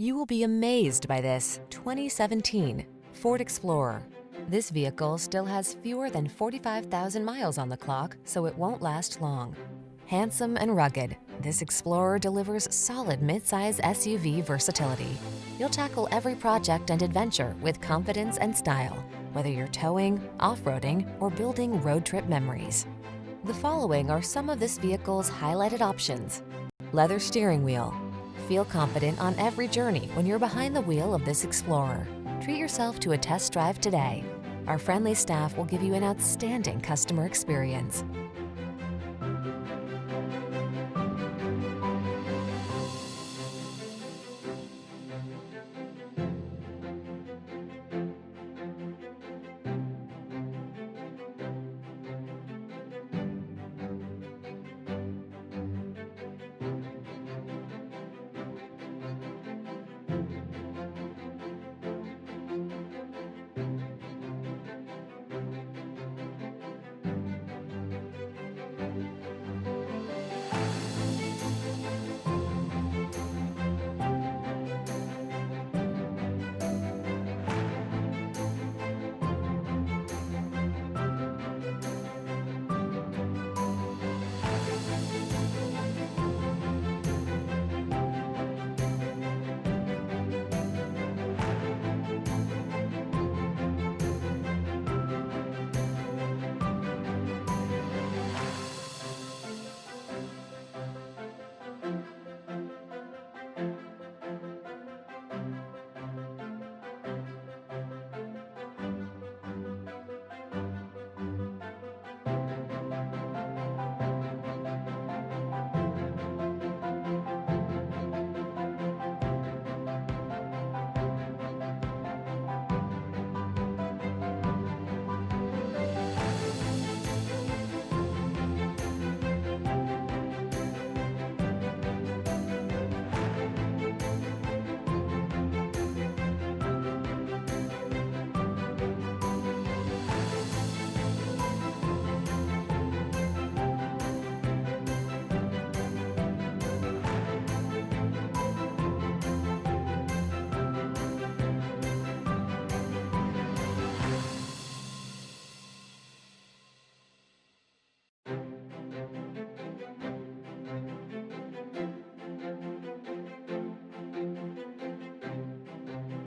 You will be amazed by this 2017 Ford Explorer. This vehicle still has fewer than 45,000 miles on the clock, so it won't last long. Handsome and rugged, this Explorer delivers solid midsize SUV versatility. You'll tackle every project and adventure with confidence and style, whether you're towing, off-roading, or building road trip memories. The following are some of this vehicle's highlighted options: leather steering wheel. Feel confident on every journey when you're behind the wheel of this Explorer. Treat yourself to a test drive today. Our friendly staff will give you an outstanding customer experience.